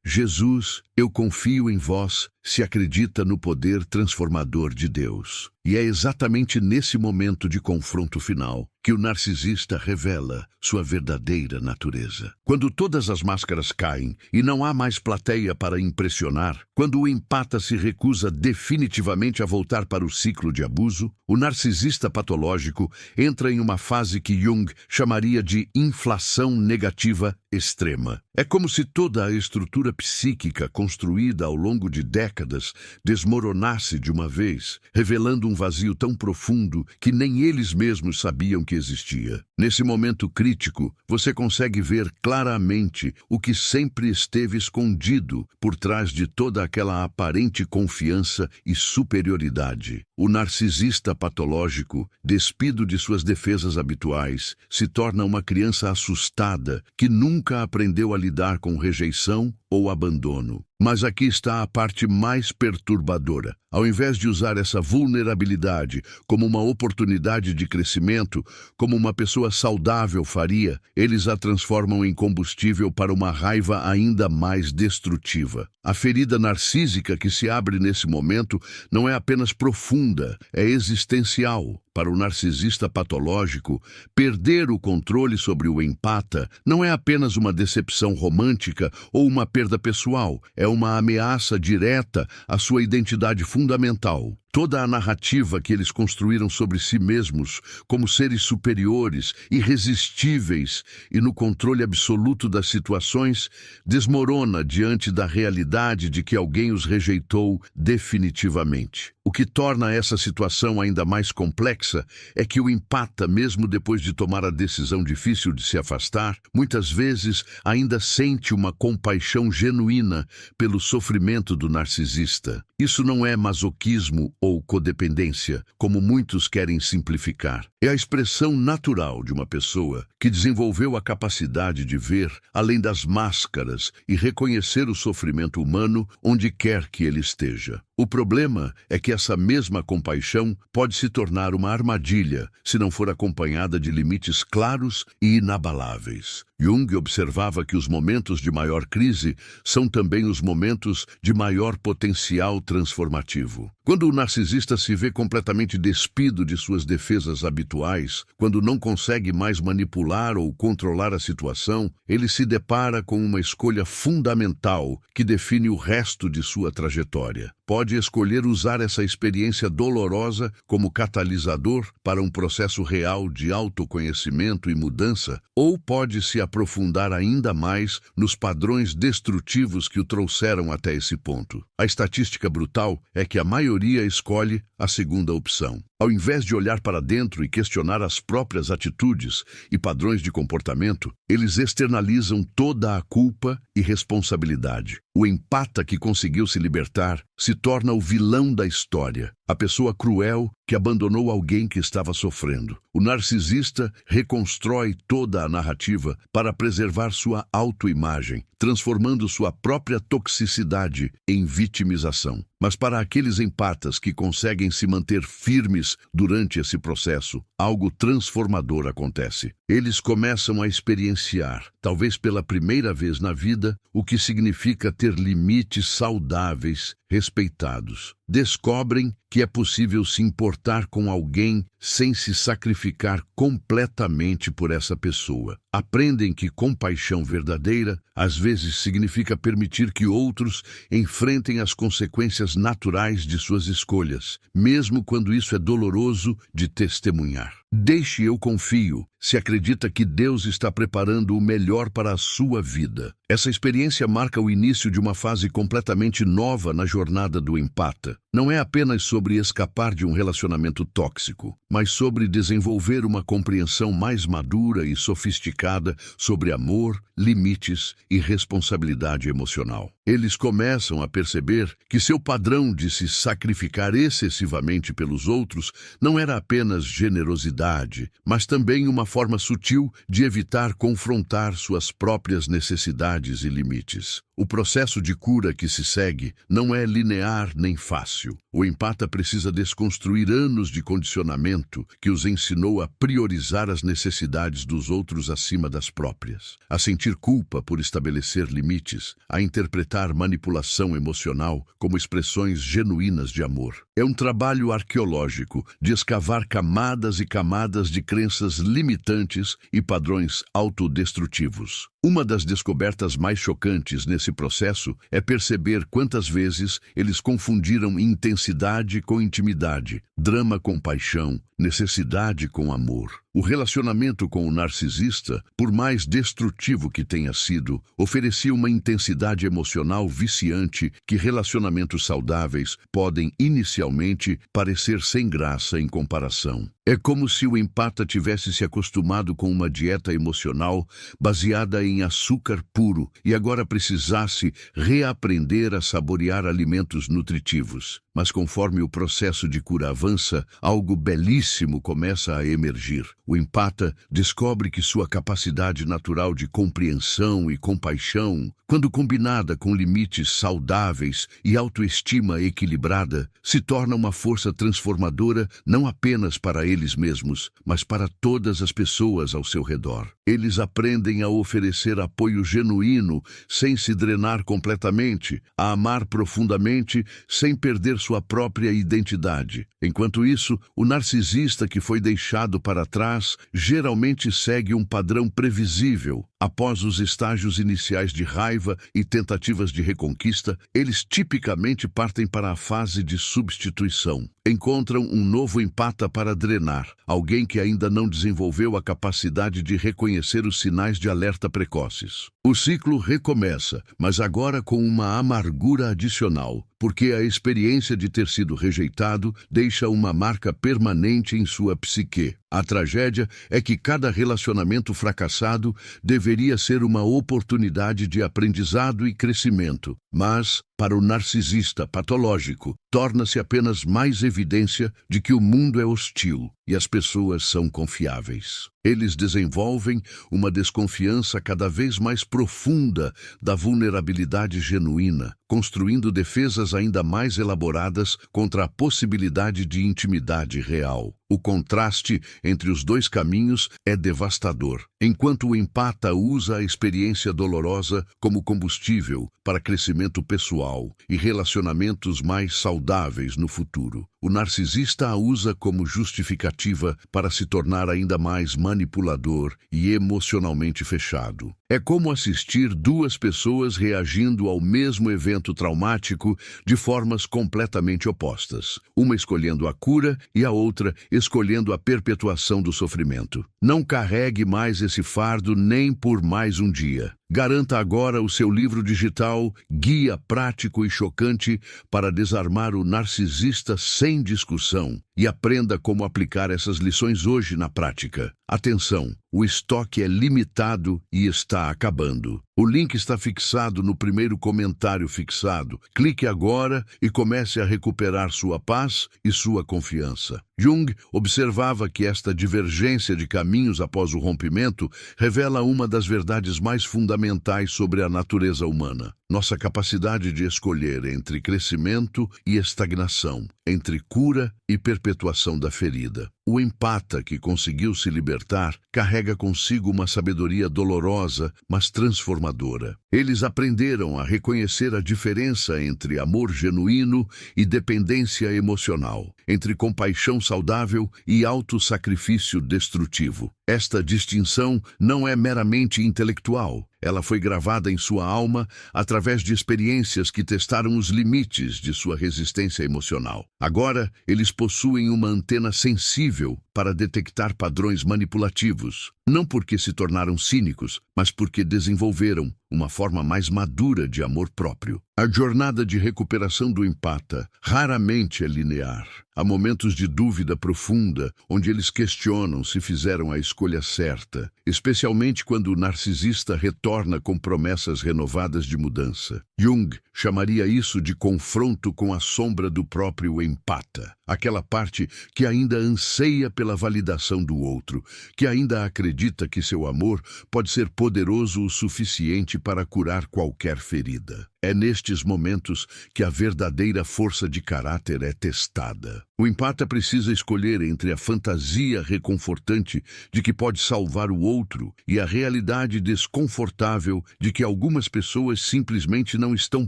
Jesus, eu confio em vós, se acredita no poder transformador de Deus. E é exatamente nesse momento de confronto final que o narcisista revela sua verdadeira natureza. Quando todas as máscaras caem e não há mais plateia para impressionar, quando o empata se recusa definitivamente a voltar para o ciclo de abuso, o narcisista patológico entra em uma fase que Jung chamaria de inflação negativa extrema. É como se toda a estrutura psíquica construída ao longo de décadas desmoronasse de uma vez, revelando um vazio tão profundo que nem eles mesmos sabiam que existia. Nesse momento crítico, você consegue ver claramente o que sempre esteve escondido por trás de toda aquela aparente confiança e superioridade. O narcisista patológico, despido de suas defesas habituais, se torna uma criança assustada que nunca aprendeu a lidar com rejeição ou abandono. Mas aqui está a parte mais perturbadora. Ao invés de usar essa vulnerabilidade como uma oportunidade de crescimento, como uma pessoa saudável faria, eles a transformam em combustível para uma raiva ainda mais destrutiva. A ferida narcísica que se abre nesse momento não é apenas profunda, é existencial. Para o narcisista patológico, perder o controle sobre o empata não é apenas uma decepção romântica ou uma perda pessoal, é uma ameaça direta à sua identidade fundamental. Toda a narrativa que eles construíram sobre si mesmos como seres superiores, irresistíveis e no controle absoluto das situações, desmorona diante da realidade de que alguém os rejeitou definitivamente. O que torna essa situação ainda mais complexa é que o empata, mesmo depois de tomar a decisão difícil de se afastar, muitas vezes ainda sente uma compaixão genuína pelo sofrimento do narcisista. Isso não é masoquismo ou codependência, como muitos querem simplificar. É a expressão natural de uma pessoa que desenvolveu a capacidade de ver além das máscaras e reconhecer o sofrimento humano onde quer que ele esteja. O problema é que essa mesma compaixão pode se tornar uma armadilha se não for acompanhada de limites claros e inabaláveis. Jung observava que os momentos de maior crise são também os momentos de maior potencial transformativo. Quando o narcisista se vê completamente despido de suas defesas habituais, quando não consegue mais manipular ou controlar a situação, ele se depara com uma escolha fundamental que define o resto de sua trajetória. pode escolher usar essa experiência dolorosa como catalisador para um processo real de autoconhecimento e mudança, ou pode se aprofundar ainda mais nos padrões destrutivos que o trouxeram até esse ponto. A estatística brutal é que a maioria escolhe a segunda opção. Ao invés de olhar para dentro e questionar as próprias atitudes e padrões de comportamento, eles externalizam toda a culpa e responsabilidade. O empata que conseguiu se libertar se torna o vilão da história, a pessoa cruel que abandonou alguém que estava sofrendo. O narcisista reconstrói toda a narrativa para preservar sua autoimagem, transformando sua própria toxicidade em vitimização. Mas para aqueles empatas que conseguem se manter firmes durante esse processo, algo transformador acontece. Eles começam a experienciar, talvez pela primeira vez na vida, o que significa ter limites saudáveis, respeitados. Descobrem que é possível se importar com alguém sem se sacrificar completamente por essa pessoa. Aprendem que compaixão verdadeira às vezes significa permitir que outros enfrentem as consequências naturais de suas escolhas, mesmo quando isso é doloroso de testemunhar. Deixe eu confio, se acredita que Deus está preparando o melhor para a sua vida. Essa experiência marca o início de uma fase completamente nova na jornada do empata. Não é apenas sobre escapar de um relacionamento tóxico, mas sobre desenvolver uma compreensão mais madura e sofisticada sobre amor, limites e responsabilidade emocional. Eles começam a perceber que seu padrão de se sacrificar excessivamente pelos outros não era apenas generosidade, mas também uma forma sutil de evitar confrontar suas próprias necessidades e limites. O processo de cura que se segue não é linear nem fácil. O empata precisa desconstruir anos de condicionamento que os ensinou a priorizar as necessidades dos outros acima das próprias, a sentir culpa por estabelecer limites, a interpretar manipulação emocional como expressões genuínas de amor. É um trabalho arqueológico de escavar camadas e camadas de crenças limitantes e padrões autodestrutivos. Uma das descobertas mais chocantes nesse processo é perceber quantas vezes eles confundiram intensidade com intimidade, drama com paixão, necessidade com amor. O relacionamento com o narcisista, por mais destrutivo que tenha sido, oferecia uma intensidade emocional viciante que relacionamentos saudáveis podem inicialmente parecer sem graça em comparação. É como se o empata tivesse se acostumado com uma dieta emocional baseada em açúcar puro e agora precisasse reaprender a saborear alimentos nutritivos. Mas conforme o processo de cura avança, algo belíssimo começa a emergir. O empata descobre que sua capacidade natural de compreensão e compaixão, quando combinada com limites saudáveis e autoestima equilibrada, se torna uma força transformadora não apenas para eles mesmos, mas para todas as pessoas ao seu redor. Eles aprendem a oferecer apoio genuíno sem se drenar completamente, a amar profundamente sem perder sua própria identidade. Enquanto isso, o narcisista que foi deixado para trás geralmente segue um padrão previsível. Após os estágios iniciais de raiva e tentativas de reconquista, eles tipicamente partem para a fase de substituição. Encontram um novo empata para drenar, alguém que ainda não desenvolveu a capacidade de reconhecer os sinais de alerta precoces. O ciclo recomeça, mas agora com uma amargura adicional, porque a experiência de ter sido rejeitado deixa uma marca permanente em sua psique. A tragédia é que cada relacionamento fracassado deveria ser uma oportunidade de aprendizado e crescimento, mas, para o narcisista patológico, torna-se apenas mais evidência de que o mundo é hostil e as pessoas são confiáveis. Eles desenvolvem uma desconfiança cada vez mais profunda da vulnerabilidade genuína, construindo defesas ainda mais elaboradas contra a possibilidade de intimidade real. O contraste entre os dois caminhos é devastador. Enquanto o empata usa a experiência dolorosa como combustível para crescimento pessoal e relacionamentos mais saudáveis no futuro, o narcisista a usa como justificativa para se tornar ainda mais manipulador e emocionalmente fechado. É como assistir duas pessoas reagindo ao mesmo evento traumático de formas completamente opostas, uma escolhendo a cura e a outra escolhendo a perpetuação do sofrimento. Não carregue mais esse fardo nem por mais um dia. Garanta agora o seu livro digital, Guia Prático e Chocante para Desarmar o Narcisista Sem Discussão, e aprenda como aplicar essas lições hoje na prática. Atenção, o estoque é limitado e está acabando. O link está fixado no primeiro comentário fixado. Clique agora e comece a recuperar sua paz e sua confiança. Jung observava que esta divergência de caminhos após o rompimento revela uma das verdades mais fundamentais sobre a natureza humana. Nossa capacidade de escolher entre crescimento e estagnação, entre cura e perpetuação da ferida. O empata que conseguiu se libertar carrega consigo uma sabedoria dolorosa, mas transformadora. Eles aprenderam a reconhecer a diferença entre amor genuíno e dependência emocional, entre compaixão saudável e autossacrifício destrutivo. Esta distinção não é meramente intelectual. Ela foi gravada em sua alma através de experiências que testaram os limites de sua resistência emocional. Agora, eles possuem uma antena sensível para detectar padrões manipulativos, não porque se tornaram cínicos, mas porque desenvolveram uma forma mais madura de amor próprio. A jornada de recuperação do empata raramente é linear. Há momentos de dúvida profunda, onde eles questionam se fizeram a escolha certa, especialmente quando o narcisista retorna com promessas renovadas de mudança. Jung chamaria isso de confronto com a sombra do próprio empata, aquela parte que ainda anseia pela validação do outro, que ainda acredita que seu amor pode ser poderoso o suficiente para curar qualquer ferida. É nestes momentos que a verdadeira força de caráter é testada. O empata precisa escolher entre a fantasia reconfortante de que pode salvar o outro e a realidade desconfortável de que algumas pessoas simplesmente não estão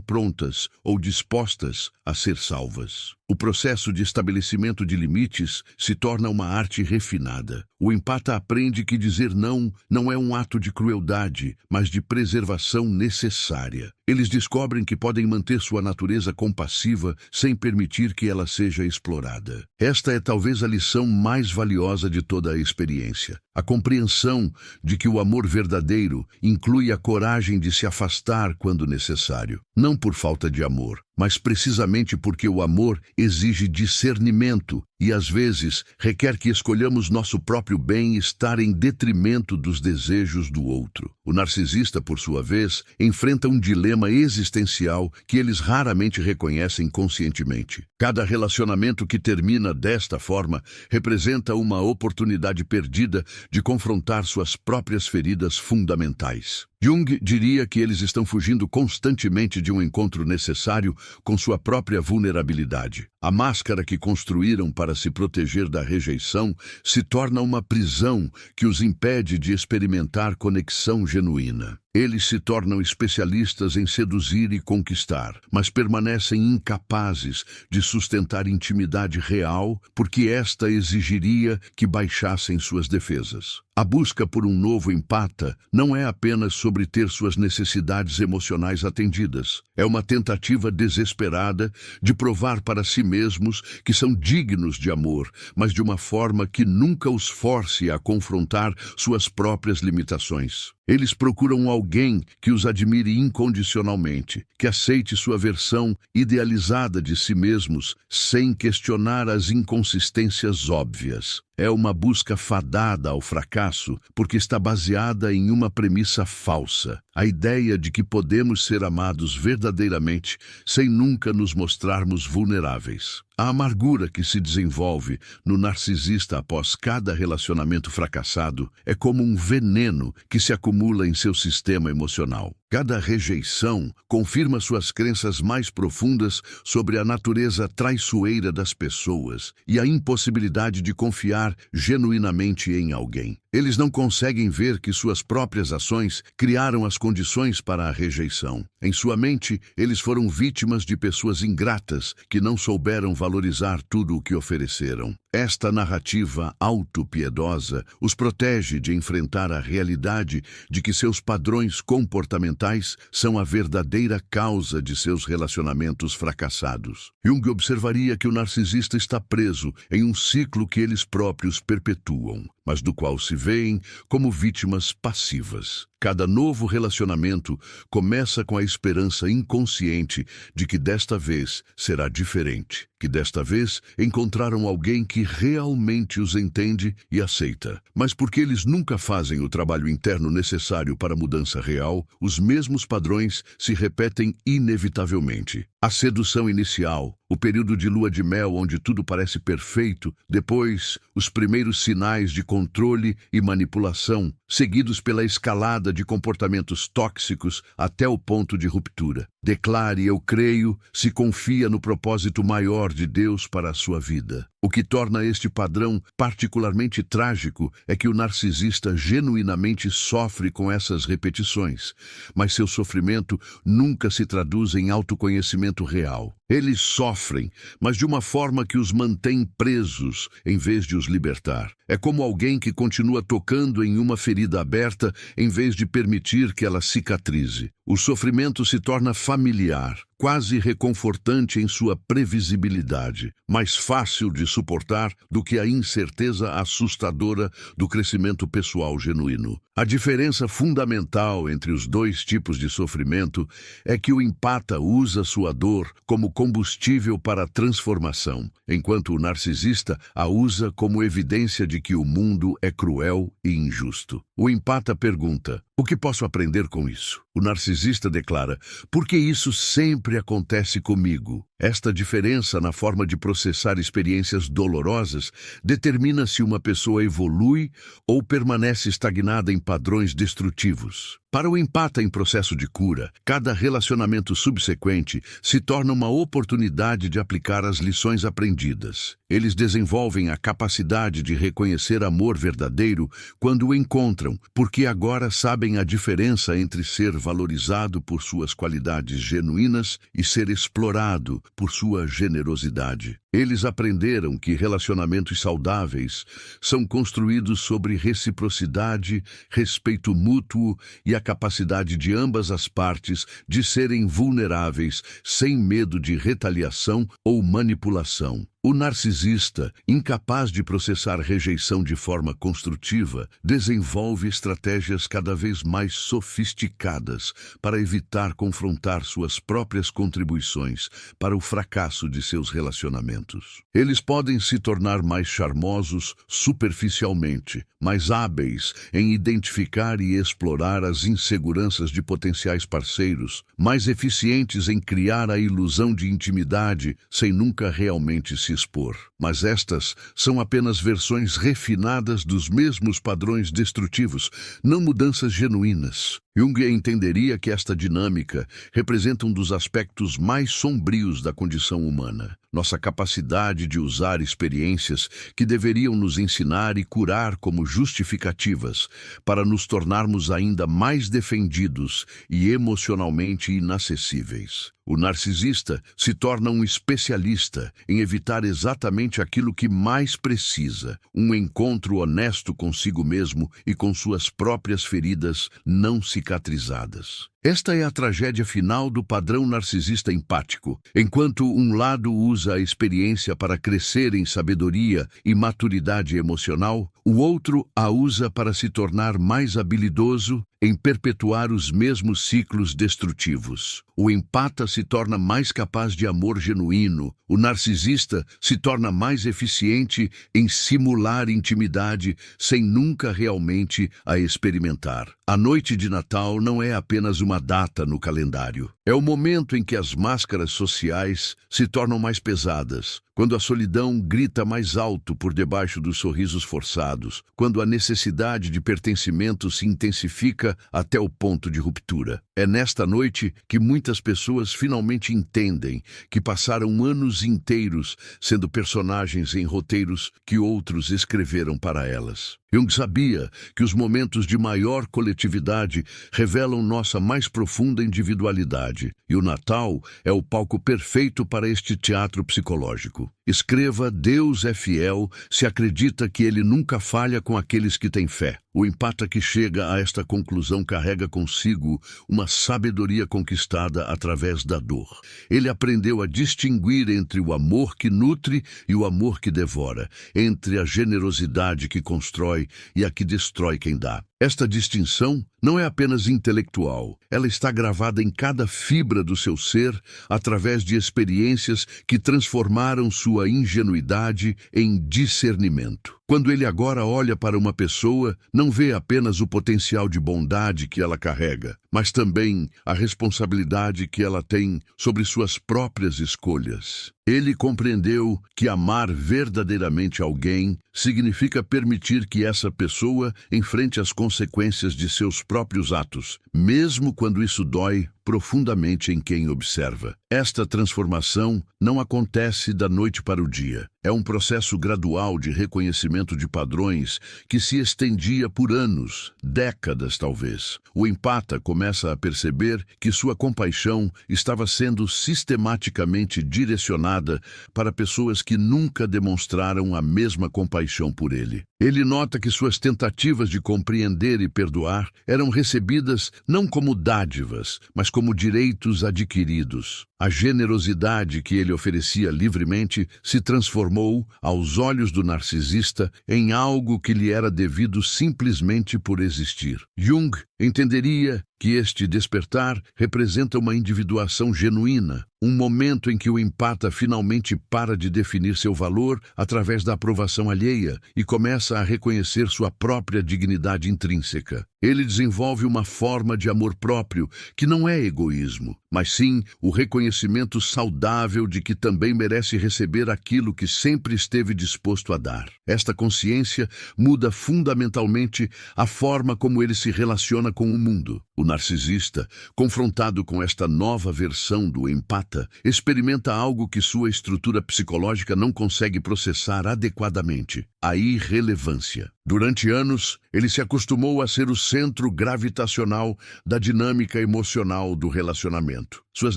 prontas ou dispostas a ser salvas. O processo de estabelecimento de limites se torna uma arte refinada. O empata aprende que dizer não é um ato de crueldade, mas de preservação necessária. Eles descobrem que podem manter sua natureza compassiva sem permitir que ela seja explorada. Esta é talvez a lição mais valiosa de toda a experiência. A compreensão de que o amor verdadeiro inclui a coragem de se afastar quando necessário. Não por falta de amor, mas precisamente porque o amor exige discernimento e, às vezes, requer que escolhamos nosso próprio bem-estar em detrimento dos desejos do outro. O narcisista, por sua vez, enfrenta um dilema existencial que eles raramente reconhecem conscientemente. Cada relacionamento que termina desta forma representa uma oportunidade perdida de confrontar suas próprias feridas fundamentais. Jung diria que eles estão fugindo constantemente de um encontro necessário com sua própria vulnerabilidade. A máscara que construíram para se proteger da rejeição se torna uma prisão que os impede de experimentar conexão genuína. Eles se tornam especialistas em seduzir e conquistar, mas permanecem incapazes de sustentar intimidade real porque esta exigiria que baixassem suas defesas. A busca por um novo empata não é apenas sobre ter suas necessidades emocionais atendidas. É uma tentativa desesperada de provar para si mesmos que são dignos de amor, mas de uma forma que nunca os force a confrontar suas próprias limitações. Eles procuram alguém que os admire incondicionalmente, que aceite sua versão idealizada de si mesmos, sem questionar as inconsistências óbvias. É uma busca fadada ao fracasso, porque está baseada em uma premissa falsa, a ideia de que podemos ser amados verdadeiramente sem nunca nos mostrarmos vulneráveis. A amargura que se desenvolve no narcisista após cada relacionamento fracassado é como um veneno que se acumula em seu sistema emocional. Cada rejeição confirma suas crenças mais profundas sobre a natureza traiçoeira das pessoas e a impossibilidade de confiar genuinamente em alguém. Eles não conseguem ver que suas próprias ações criaram as condições para a rejeição. Em sua mente, eles foram vítimas de pessoas ingratas que não souberam valorizar tudo o que ofereceram. Esta narrativa autopiedosa os protege de enfrentar a realidade de que seus padrões comportamentais são a verdadeira causa de seus relacionamentos fracassados. Jung observaria que o narcisista está preso em um ciclo que eles próprios perpetuam, mas do qual se veem como vítimas passivas. Cada novo relacionamento começa com a esperança inconsciente de que desta vez será diferente, que desta vez encontraram alguém que realmente os entende e aceita. Mas porque eles nunca fazem o trabalho interno necessário para a mudança real, os mesmos padrões se repetem inevitavelmente. A sedução inicial, o período de lua de mel onde tudo parece perfeito, depois os primeiros sinais de controle e manipulação, seguidos pela escalada de comportamentos tóxicos até o ponto de ruptura. Declare "eu creio" se confia no propósito maior de Deus para a sua vida. O que torna este padrão particularmente trágico é que o narcisista genuinamente sofre com essas repetições, mas seu sofrimento nunca se traduz em autoconhecimento real. Eles sofrem, mas de uma forma que os mantém presos em vez de os libertar. É como alguém que continua tocando em uma ferida aberta em vez de permitir que ela cicatrize. O sofrimento se torna familiar, quase reconfortante em sua previsibilidade, mais fácil de suportar do que a incerteza assustadora do crescimento pessoal genuíno. A diferença fundamental entre os dois tipos de sofrimento é que o empata usa sua dor como combustível para a transformação, enquanto o narcisista a usa como evidência de que o mundo é cruel e injusto. O empata pergunta: o que posso aprender com isso? O narcisista declara: por que isso sempre acontece comigo? Esta diferença na forma de processar experiências dolorosas determina se uma pessoa evolui ou permanece estagnada em padrões destrutivos. Para o empata em processo de cura, cada relacionamento subsequente se torna uma oportunidade de aplicar as lições aprendidas. Eles desenvolvem a capacidade de reconhecer amor verdadeiro quando o encontram, porque agora sabem a diferença entre ser valorizado por suas qualidades genuínas e ser explorado por sua generosidade. Eles aprenderam que relacionamentos saudáveis são construídos sobre reciprocidade, respeito mútuo e a capacidade de ambas as partes de serem vulneráveis sem medo de retaliação ou manipulação. O narcisista, incapaz de processar rejeição de forma construtiva, desenvolve estratégias cada vez mais sofisticadas para evitar confrontar suas próprias contribuições para o fracasso de seus relacionamentos. Eles podem se tornar mais charmosos superficialmente, mais hábeis em identificar e explorar as inseguranças de potenciais parceiros, mais eficientes em criar a ilusão de intimidade sem nunca realmente se expor. Mas estas são apenas versões refinadas dos mesmos padrões destrutivos, não mudanças genuínas. Jung entenderia que esta dinâmica representa um dos aspectos mais sombrios da condição humana. Nossa capacidade de usar experiências que deveriam nos ensinar e curar como justificativas para nos tornarmos ainda mais defendidos e emocionalmente inacessíveis. O narcisista se torna um especialista em evitar exatamente aquilo que mais precisa, um encontro honesto consigo mesmo e com suas próprias feridas não cicatrizadas. Esta é a tragédia final do padrão narcisista empático. Enquanto um lado usa a experiência para crescer em sabedoria e maturidade emocional, o outro a usa para se tornar mais habilidoso em perpetuar os mesmos ciclos destrutivos. O empata se torna mais capaz de amor genuíno, o narcisista se torna mais eficiente em simular intimidade sem nunca realmente a experimentar. A noite de Natal não é apenas uma data no calendário. É o momento em que as máscaras sociais se tornam mais pesadas, quando a solidão grita mais alto por debaixo dos sorrisos forçados, quando a necessidade de pertencimento se intensifica até o ponto de ruptura. É nesta noite que muitas pessoas finalmente entendem que passaram anos inteiros sendo personagens em roteiros que outros escreveram para elas. Jung sabia que os momentos de maior coletividade revelam nossa mais profunda individualidade, e o Natal é o palco perfeito para este teatro psicológico. 5. Escreva: Deus é fiel se acredita que ele nunca falha com aqueles que têm fé. O empata que chega a esta conclusão carrega consigo uma sabedoria conquistada através da dor. Ele aprendeu a distinguir entre o amor que nutre e o amor que devora, entre a generosidade que constrói e a que destrói quem dá. Esta distinção não é apenas intelectual, ela está gravada em cada fibra do seu ser através de experiências que transformaram sua ingenuidade em discernimento. Quando ele agora olha para uma pessoa, não vê apenas o potencial de bondade que ela carrega, mas também a responsabilidade que ela tem sobre suas próprias escolhas. Ele compreendeu que amar verdadeiramente alguém significa permitir que essa pessoa enfrente as consequências de seus próprios atos, mesmo quando isso dói profundamente em quem observa. Esta transformação não acontece da noite para o dia. É um processo gradual de reconhecimento de padrões que se estendia por anos, décadas talvez. O empata começa a perceber que sua compaixão estava sendo sistematicamente direcionada para pessoas que nunca demonstraram a mesma compaixão por ele. Ele nota que suas tentativas de compreender e perdoar eram recebidas não como dádivas, mas como direitos adquiridos. A generosidade que ele oferecia livremente se transformou, aos olhos do narcisista, em algo que lhe era devido simplesmente por existir. Jung entenderia que este despertar representa uma individuação genuína, um momento em que o empata finalmente para de definir seu valor através da aprovação alheia e começa a reconhecer sua própria dignidade intrínseca. Ele desenvolve uma forma de amor próprio que não é egoísmo, mas sim o reconhecimento saudável de que também merece receber aquilo que sempre esteve disposto a dar. Esta consciência muda fundamentalmente a forma como ele se relaciona com o mundo. O narcisista, confrontado com esta nova versão do empata, experimenta algo que sua estrutura psicológica não consegue processar adequadamente: a irrelevância. Durante anos, ele se acostumou a ser o centro gravitacional da dinâmica emocional do relacionamento. Suas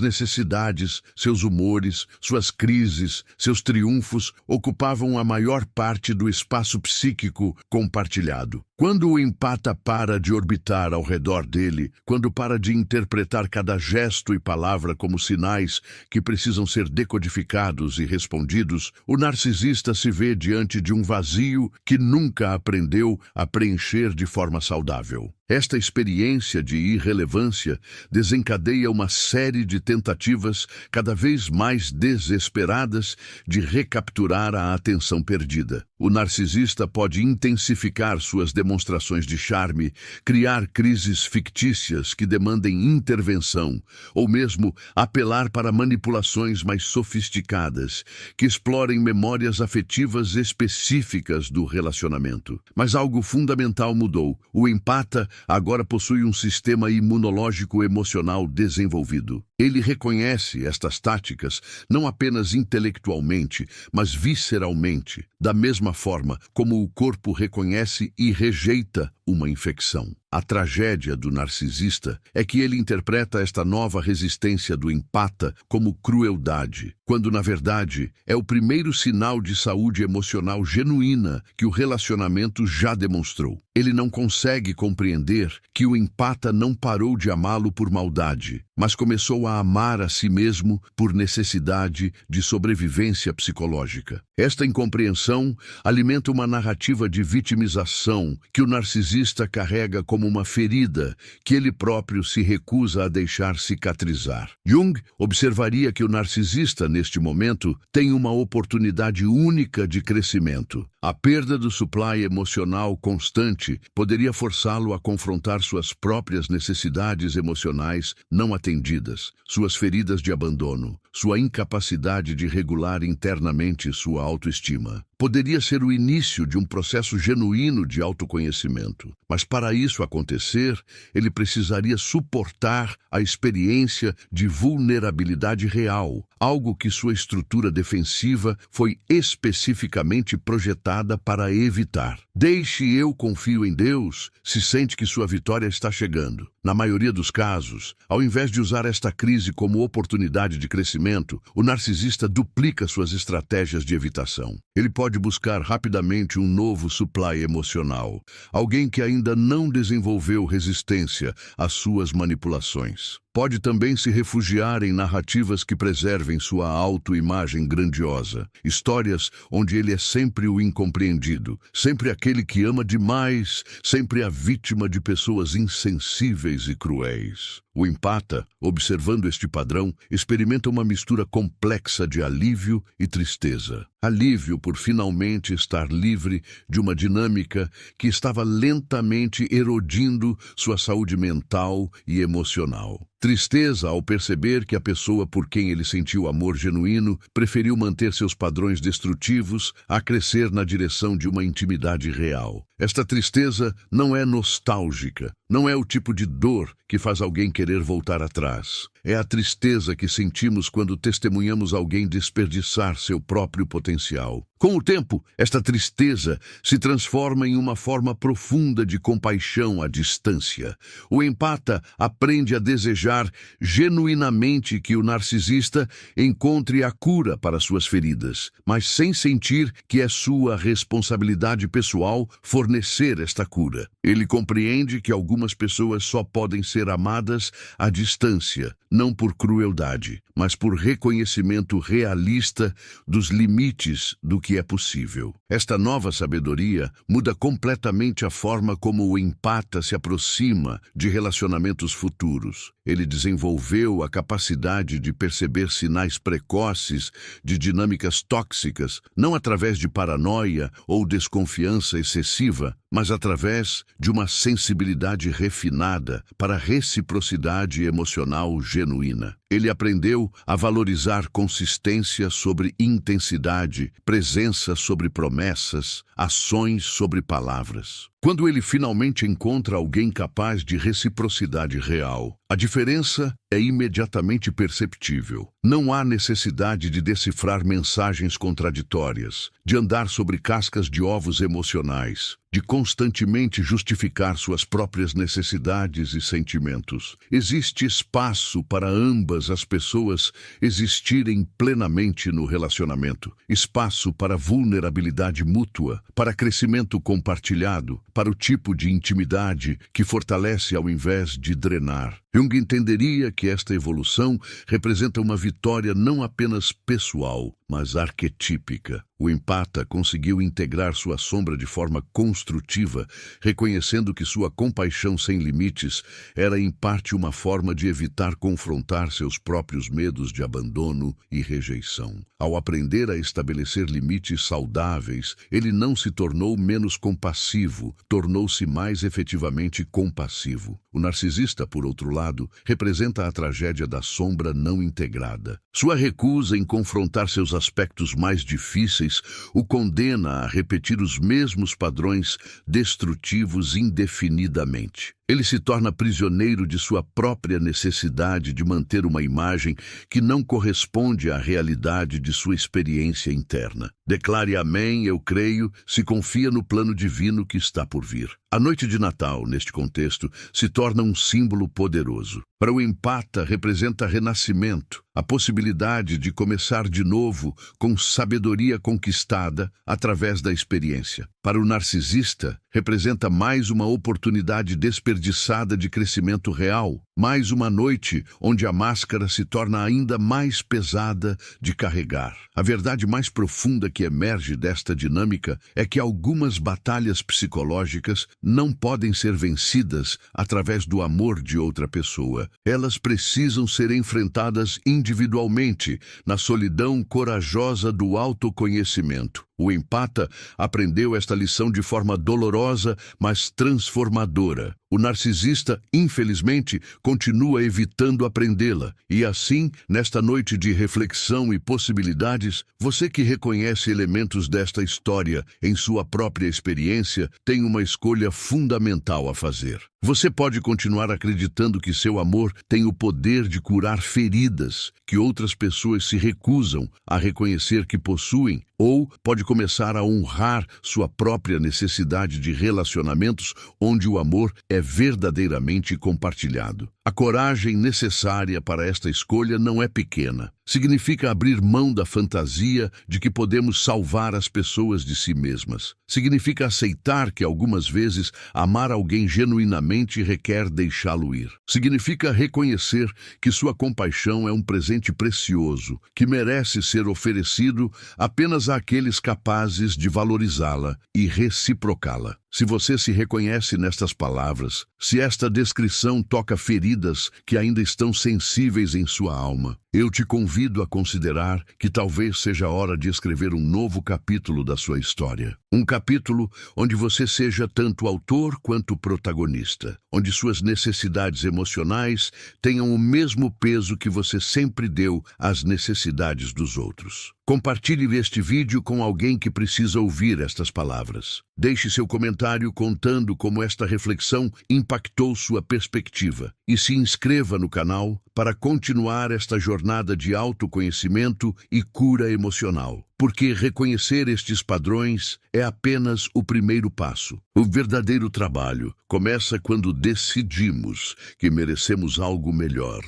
necessidades, seus humores, suas crises, seus triunfos ocupavam a maior parte do espaço psíquico compartilhado. Quando o empata para de orbitar ao redor dele, quando para de interpretar cada gesto e palavra como sinais que precisam ser decodificados e respondidos, o narcisista se vê diante de um vazio que nunca aprendeu a preencher de forma saudável. Esta experiência de irrelevância desencadeia uma série de tentativas cada vez mais desesperadas de recapturar a atenção perdida. O narcisista pode intensificar suas demonstrações de charme, criar crises fictícias que demandem intervenção, ou mesmo apelar para manipulações mais sofisticadas, que explorem memórias afetivas específicas do relacionamento. Mas algo fundamental mudou. O empata agora possui um sistema imunológico emocional desenvolvido. Ele reconhece estas táticas não apenas intelectualmente, mas visceralmente, da mesma forma como o corpo reconhece e rejeita uma infecção. A tragédia do narcisista é que ele interpreta esta nova resistência do empata como crueldade, quando na verdade é o primeiro sinal de saúde emocional genuína que o relacionamento já demonstrou. Ele não consegue compreender que o empata não parou de amá-lo por maldade, mas começou a amar a si mesmo por necessidade de sobrevivência psicológica. Esta incompreensão alimenta uma narrativa de vitimização que o narcisista carrega como uma ferida que ele próprio se recusa a deixar cicatrizar. Jung observaria que o narcisista, neste momento, tem uma oportunidade única de crescimento. A perda do supply emocional constante poderia forçá-lo a confrontar suas próprias necessidades emocionais não atendidas, suas feridas de abandono, sua incapacidade de regular internamente sua autoestima. poderia ser o início de um processo genuíno de autoconhecimento. Mas para isso acontecer, ele precisaria suportar a experiência de vulnerabilidade real, algo que sua estrutura defensiva foi especificamente projetada para evitar. Deixe eu confio em Deus se sente que sua vitória está chegando. Na maioria dos casos, ao invés de usar esta crise como oportunidade de crescimento, o narcisista duplica suas estratégias de evitação. Ele pode buscar rapidamente um novo supply emocional, alguém que ainda não desenvolveu resistência às suas manipulações. Pode também se refugiar em narrativas que preservem sua autoimagem grandiosa, histórias onde ele é sempre o incompreendido, sempre aquele que ama demais, sempre a vítima de pessoas insensíveis e cruéis. O empata, observando este padrão, experimenta uma mistura complexa de alívio e tristeza. Alívio por finalmente estar livre de uma dinâmica que estava lentamente erodindo sua saúde mental e emocional. Tristeza ao perceber que a pessoa por quem ele sentiu amor genuíno preferiu manter seus padrões destrutivos a crescer na direção de uma intimidade real. Esta tristeza não é nostálgica, não é o tipo de dor que faz alguém querer voltar atrás. É a tristeza que sentimos quando testemunhamos alguém desperdiçar seu próprio potencial. Com o tempo, esta tristeza se transforma em uma forma profunda de compaixão à distância. O empata aprende a desejar genuinamente que o narcisista encontre a cura para suas feridas, mas sem sentir que é sua responsabilidade pessoal fornecer esta cura. Ele compreende que algumas pessoas só podem ser amadas à distância, não por crueldade, mas por reconhecimento realista dos limites do que é possível. Esta nova sabedoria muda completamente a forma como o empata se aproxima de relacionamentos futuros. Ele desenvolveu a capacidade de perceber sinais precoces de dinâmicas tóxicas, não através de paranoia ou desconfiança excessiva, mas através de uma sensibilidade refinada para a reciprocidade emocional genuína. Ele aprendeu a valorizar consistência sobre intensidade, presença sobre promessas, ações sobre palavras. Quando ele finalmente encontra alguém capaz de reciprocidade real, a diferença é imediatamente perceptível. Não há necessidade de decifrar mensagens contraditórias, de andar sobre cascas de ovos emocionais, de constantemente justificar suas próprias necessidades e sentimentos. Existe espaço para ambas as pessoas existirem plenamente no relacionamento, espaço para vulnerabilidade mútua, para crescimento compartilhado, para o tipo de intimidade que fortalece ao invés de drenar. Jung entenderia que esta evolução representa uma vitória não apenas pessoal, mas arquetípica. O empata conseguiu integrar sua sombra de forma construtiva, reconhecendo que sua compaixão sem limites era em parte uma forma de evitar confrontar seus próprios medos de abandono e rejeição. Ao aprender a estabelecer limites saudáveis, ele não se tornou menos compassivo, tornou-se mais efetivamente compassivo. O narcisista, por outro lado, representa a tragédia da sombra não integrada. Sua recusa em confrontar seus aspectos mais difíceis o condena a repetir os mesmos padrões destrutivos indefinidamente. Ele se torna prisioneiro de sua própria necessidade de manter uma imagem que não corresponde à realidade de sua experiência interna. Declare amém, eu creio, se confia no plano divino que está por vir. A noite de Natal, neste contexto, se torna um símbolo poderoso. Para o empata, representa renascimento, a possibilidade de começar de novo com sabedoria conquistada através da experiência. Para o narcisista, representa mais uma oportunidade desperdiçada de crescimento real, mais uma noite onde a máscara se torna ainda mais pesada de carregar. A verdade mais profunda que emerge desta dinâmica é que algumas batalhas psicológicas não podem ser vencidas através do amor de outra pessoa. Elas precisam ser enfrentadas individualmente, na solidão corajosa do autoconhecimento. O empata aprendeu esta lição de forma dolorosa, mas transformadora. O narcisista, infelizmente, continua evitando aprendê-la. E assim, nesta noite de reflexão e possibilidades, você que reconhece elementos desta história em sua própria experiência, tem uma escolha fundamental a fazer. Você pode continuar acreditando que seu amor tem o poder de curar feridas que outras pessoas se recusam a reconhecer que possuem, ou pode começar a honrar sua própria necessidade de relacionamentos onde o amor é verdadeiramente compartilhado. A coragem necessária para esta escolha não é pequena. Significa abrir mão da fantasia de que podemos salvar as pessoas de si mesmas. Significa aceitar que algumas vezes amar alguém genuinamente requer deixá-lo ir. Significa reconhecer que sua compaixão é um presente precioso, que merece ser oferecido apenas àqueles capazes de valorizá-la e reciprocá-la. Se você se reconhece nestas palavras, se esta descrição toca feridas que ainda estão sensíveis em sua alma, eu te convido a considerar que talvez seja a hora de escrever um novo capítulo da sua história. Um capítulo onde você seja tanto autor quanto protagonista, onde suas necessidades emocionais tenham o mesmo peso que você sempre deu às necessidades dos outros. Compartilhe este vídeo com alguém que precisa ouvir estas palavras. Deixe seu comentário contando como esta reflexão impactou sua perspectiva e se inscreva no canal para continuar esta jornada de autoconhecimento e cura emocional. Porque reconhecer estes padrões é apenas o primeiro passo. O verdadeiro trabalho começa quando decidimos que merecemos algo melhor